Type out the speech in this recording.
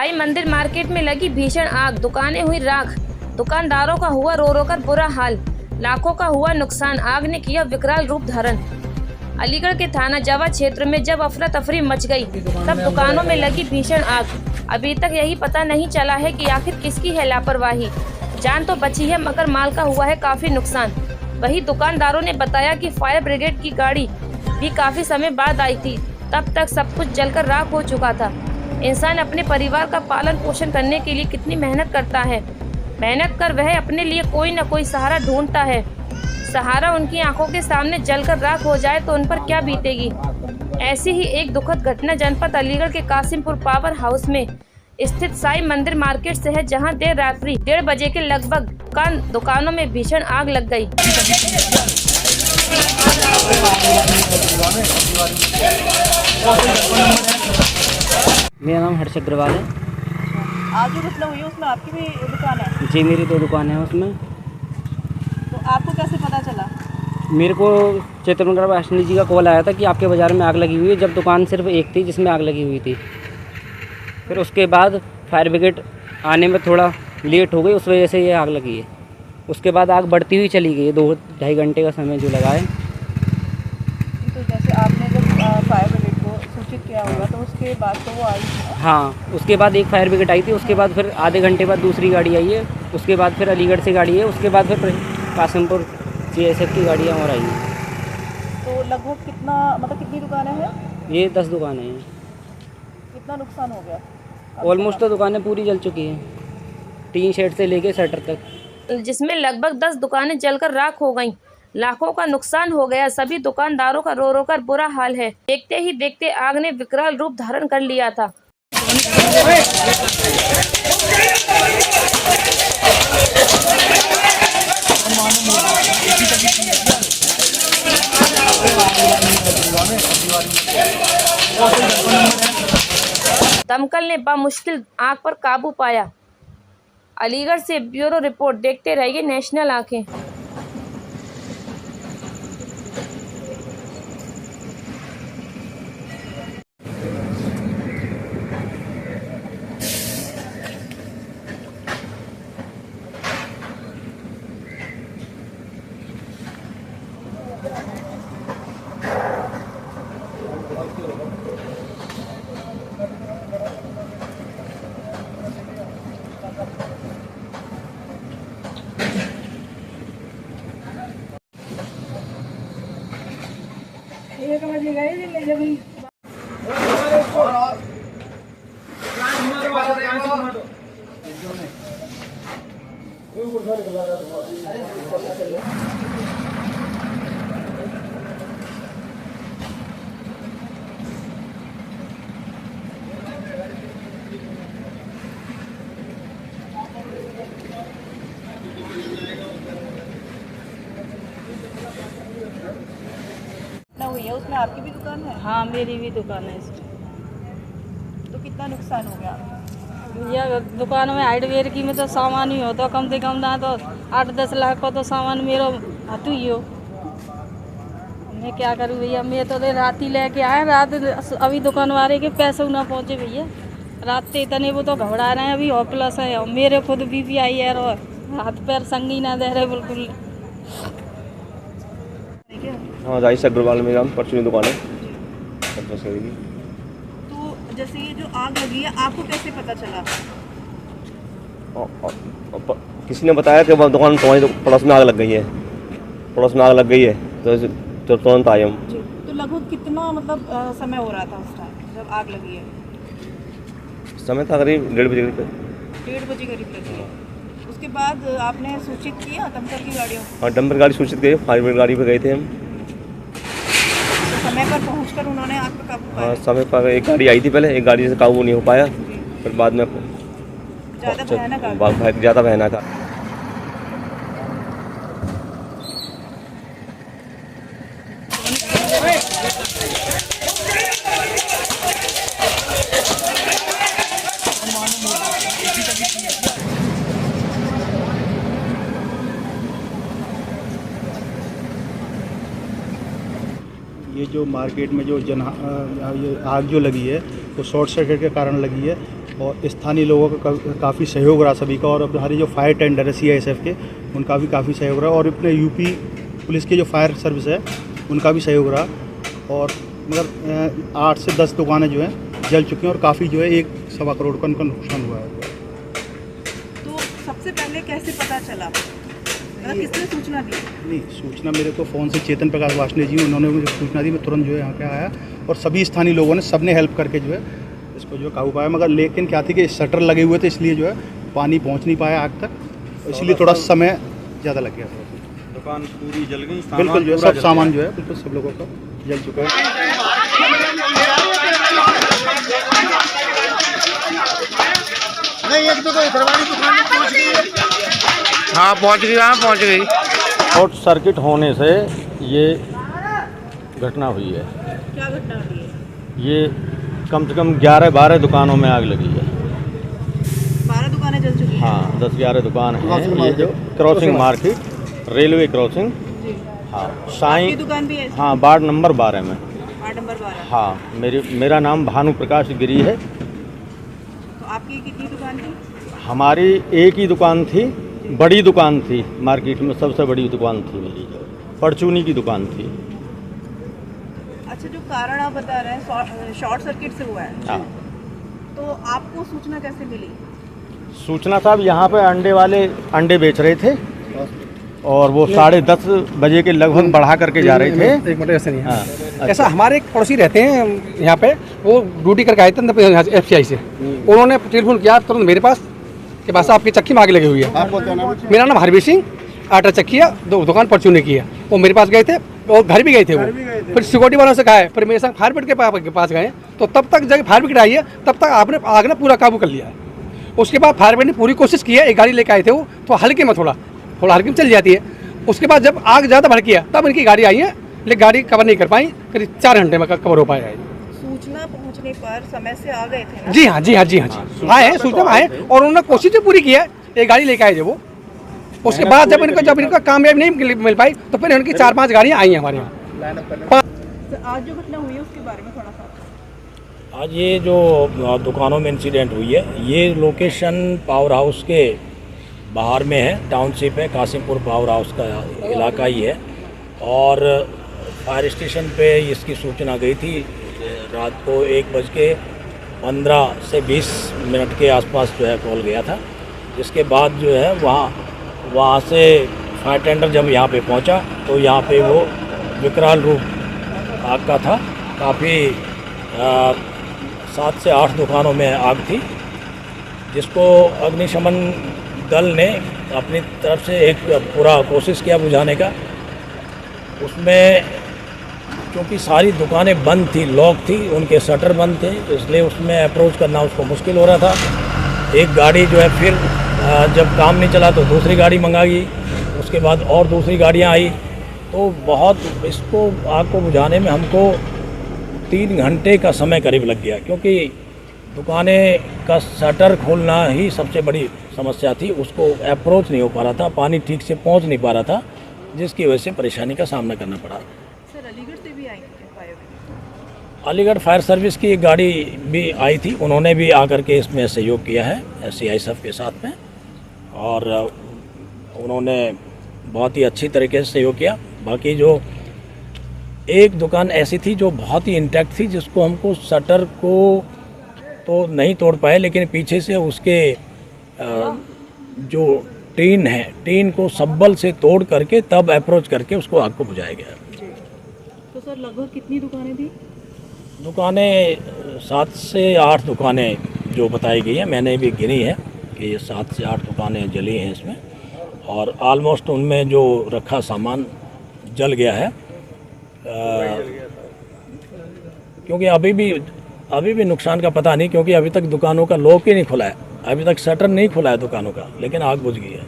साई मंदिर मार्केट में लगी भीषण आग, दुकानें हुई राख, दुकानदारों का हुआ रो रो कर बुरा हाल, लाखों का हुआ नुकसान। आग ने किया विकराल रूप धारण। अलीगढ़ के थाना जवा क्षेत्र में जब अफरा तफरी मच गई, तब दुकानों में लगी भीषण आग। अभी तक यही पता नहीं चला है कि आखिर किसकी है लापरवाही। जान तो बची है मगर माल का हुआ है काफी नुकसान। वही दुकानदारों ने बताया कि फायर ब्रिगेड की गाड़ी भी काफी समय बाद आई थी, तब तक सब कुछ जलकर राख हो चुका था। इंसान अपने परिवार का पालन पोषण करने के लिए कितनी मेहनत करता है। मेहनत कर वह अपने लिए कोई न कोई सहारा ढूंढता है। सहारा उनकी आंखों के सामने जलकर राख हो जाए तो उन पर क्या बीतेगी। ऐसी ही एक दुखद घटना जनपद अलीगढ़ के कासिमपुर पावर हाउस में स्थित साई मंदिर मार्केट से है, जहां देर रात्रि 1:30 बजे के लगभग दुकानों में भीषण आग लग गई। मेरा नाम हर्ष अग्रवाल है। आज जो घटना हुई है उसमें आपकी भी दुकान है? जी, मेरी 2 दुकान है उसमें। तो आपको कैसे पता चला? मेरे को चेतनगढ़ वासनी जी का कॉल आया था कि आपके बाज़ार में आग लगी हुई है, जब दुकान सिर्फ एक थी जिसमें आग लगी हुई थी। फिर उसके बाद फायर ब्रिगेड आने में थोड़ा लेट हो गई, उस वजह से ये आग लगी है। उसके बाद आग बढ़ती हुई चली गई है, 2-2.5 घंटे का समय जो लगा है। तो जैसे आपने जब फायर ब्रिगेड को सूचित किया होगा तो उसके बाद तो वो आई? हाँ, उसके बाद एक फायर ब्रिगेड आई थी, उसके बाद फिर आधे घंटे बाद दूसरी गाड़ी आई है, उसके बाद फिर अलीगढ़ से गाड़ी है, उसके बाद फिर कासिमपुर CSF की गाड़ियाँ और आई हैं। तो लगभग कितनी दुकानें हैं? ये 10 दुकानें हैं। कितना नुकसान हो गया? ऑलमोस्ट तो दुकानें पूरी जल चुकी हैं, टीन शेड से लेके शटर तक, जिसमें लगभग 10 दुकानें जलकर राख हो गईं। लाखों का नुकसान हो गया। सभी दुकानदारों का रो रो कर बुरा हाल है। देखते ही देखते आग ने विकराल रूप धारण कर लिया था। दमकल ने बामुश्किल आग पर काबू पाया। अलीगढ़ से ब्यूरो रिपोर्ट। देखते रहिए नेशनल आंखें। हुई है उसमें आपकी भी दुकान है? हाँ, मेरी भी दुकान है इसमें। तो कितना नुकसान हो गया? यह दुकान में हार्डवेयर की में तो सामान ही हो तो कम से कम ना तो 8-10 लाख का तो सामान मेरा हतु ही हो। मैं क्या करूँ भैया, मैं तो रात ही लेके आए, रात अभी दुकान वाले के पैसे ना पहुँचे भैया। रात से इतने वो तो घबरा रहे हैं, अभी हॉपलेस है। और मेरे खुद BPI है और हाथ पैर संगी ना दे रहे बिल्कुल। हाँ, राजेश अग्रवाल मेरा परचूनी दुकान है। तो जैसे ये जो आग लगी है आपको कैसे पता चला? किसी ने बताया कि वह दुकान तुम्हारी पड़ोस में आग लग गई है, पड़ोस में आग लग गई है, तो तुरंत आए हम। तो लगभग कितना समय हो रहा था उस टाइम जब आग लगी है? समय था करीब 1:30 बजे। 1:30 बजे करीब लगी है। उसके बाद आपने सूचित किया दमकल की गाड़ियों? हाँ, डंपर गाड़ी सूचित की, फायर ब्रिगेड गाड़ी पे गए थे हम। तो समय पर पहुंचकर उन्होंने आग पर काबू पाया? हाँ, समय पर एक गाड़ी आई थी, पहले एक गाड़ी से काबू नहीं हो पाया, फिर बाद में ज़्यादा भयानक। ये जो मार्केट में जो ये आग जो लगी है वो शॉर्ट सर्किट के कारण लगी है और स्थानीय लोगों का काफ़ी सहयोग रहा सभी का, और हमारे जो फायर टेंडर है CISF के उनका भी काफ़ी सहयोग रहा, और अपने यूपी पुलिस की जो फायर सर्विस है उनका भी सहयोग रहा। और मगर 8 से 10 दुकानें जो हैं जल चुकी हैं और काफ़ी जो है 1-1.25 करोड़ का उनका नुकसान हुआ है। तो सबसे पहले कैसे पता चला, मतलब किसने सूचना दी? नहीं, सूचना मेरे को फ़ोन से चेतन प्रकाश वासने जी उन्होंने मुझे सूचना दी, मैं तुरंत जो है यहाँ पे आया और सभी स्थानीय लोगों ने सबने हेल्प करके जो है इसको जो काबू पाया। मगर लेकिन क्या थी कि शटर लगे हुए थे, इसलिए जो है पानी पहुँच नहीं पाया आग तक, इसलिए थोड़ा समय ज़्यादा लग गया था। दुकान पूरी जल गई, बिल्कुल जो है सब सामान जो है बिल्कुल सब लोगों का जल चुका है। हाँ पहुँच गई। शॉर्ट सर्किट होने से ये घटना हुई है। क्या घटना हुई है? ये कम से कम 11-12 दुकानों में आग लगी है। 12 दुकानें जल चुकी हैं? हाँ, 10-11 दुकान है। ये जो क्रॉसिंग मार्केट, रेलवे क्रॉसिंग, हाँ, साईं आपकी दुकान भी है? हाँ, वार्ड नंबर 12 में। Ward number 12? हाँ, मेरा नाम भानु प्रकाश गिरी है। तो आपकी कितनी दुकान थी? हमारी एक ही दुकान थी, बड़ी दुकान थी मार्केट में, सबसे बड़ी दुकान थी मेरी, परचूनी की दुकान थी। अच्छा, जो कारण आप बता रहे हैं शॉर्ट सर्किट से हुआ है, हाँ। तो आपको सूचना कैसे मिली? सूचना साहब, यहाँ पे अंडे वाले अंडे बेच रहे थे और वो 10:30 बजे के लगभग बढ़ा करके जा रहे थे। एक मिनट, ऐसा नहीं है। हाँ, ऐसा हमारे एक पड़ोसी रहते हैं यहाँ पे, वो ड्यूटी करके आए थे FCI से, उन्होंने टेलीफोन किया तुरंत मेरे पास कि बस आपकी चक्की में आग लगी हुई है। मेरा नाम हरबीर सिंह, आटा चक्की है, दुकान परचूने की है। वो मेरे पास गए थे और घर भी गए थे वो, फिर सिक्योरिटी वालों से कहा है, फिर मेरे साथ फायर ब्रिगेड के पास गए, तो तब तक जब फायर ब्रिगेड आई है तब तक आपने आग ने पूरा काबू कर लिया है। उसके बाद फायर ब्रिगेड ने पूरी कोशिश की है, एक गाड़ी लेके आए थे वो, तो हल्के में थोड़ा हल्के में चल जाती है। उसके बाद जब आग ज़्यादा भड़की है तब इनकी गाड़ी आई है, लेकिन गाड़ी कवर नहीं कर पाई, करीब 4 घंटे में कवर हो पाया है। सूचना पहुंचने पर समय से आ गए थे ना? जी हाँ आए हैं, सूचना आए और उन्होंने कोशिश भी पूरी की है, एक गाड़ी लेके आए थे वो। उसके बाद जब इनका कामयाब नहीं मिल पाई तो फिर इनकी 4-5 गाड़ियाँ आई हैं हमारे यहाँ। तो आज जो घटना हुई है उसके बारे में थोड़ा सा। आज ये जो दुकानों में इंसिडेंट हुई है, ये लोकेशन पावर हाउस के बाहर में है, टाउनशिप है, कासिमपुर पावर हाउस का इलाका ही है। और फायर स्टेशन पे इसकी सूचना गई थी रात को 1:15 से 20 मिनट के आसपास जो है कॉल गया था। इसके बाद जो है वहाँ से फायर टेंडर जब यहाँ पे पहुँचा तो यहाँ पे वो विकराल रूप आग का था। काफ़ी 7 से 8 दुकानों में आग थी, जिसको अग्निशमन दल ने अपनी तरफ से एक पूरा कोशिश किया बुझाने का। उसमें क्योंकि सारी दुकानें बंद थी, लॉक थी, उनके शटर बंद थे, इसलिए उसमें अप्रोच करना उसको मुश्किल हो रहा था। एक गाड़ी जो है फिर जब काम नहीं चला तो दूसरी गाड़ी मंगाई, उसके बाद और दूसरी गाड़ियां आई, तो बहुत इसको आग को बुझाने में हमको 3 घंटे का समय करीब लग गया, क्योंकि दुकानें का शटर खोलना ही सबसे बड़ी समस्या थी। उसको अप्रोच नहीं हो पा रहा था, पानी ठीक से पहुंच नहीं पा रहा था, जिसकी वजह से परेशानी का सामना करना पड़ा। सर, अलीगढ़ से भी आई थी fire brigade? Aligarh fire service की एक गाड़ी भी आई थी, उन्होंने भी आकर के इसमें सहयोग किया है CISF के साथ में, और उन्होंने बहुत ही अच्छी तरीके से सहयोग किया। बाकी जो एक दुकान ऐसी थी जो बहुत ही इंटैक्ट थी, जिसको हमको शटर को तो नहीं तोड़ पाए, लेकिन पीछे से उसके जो टीन है, टीन को सब्बल से तोड़ करके तब अप्रोच करके उसको आग को बुझाया गया। तो सर लगभग कितनी दुकानें थी? दुकानें 7 से 8 दुकानें जो बताई गई हैं, मैंने भी गिनी है कि ये 7 से 8 दुकानें जली हैं इसमें, और ऑलमोस्ट उनमें जो रखा सामान जल गया है। क्योंकि अभी भी नुकसान का पता नहीं, क्योंकि अभी तक दुकानों का लॉक ही नहीं खुला है, अभी तक शटर नहीं खुला है दुकानों का, लेकिन आग बुझ गई है।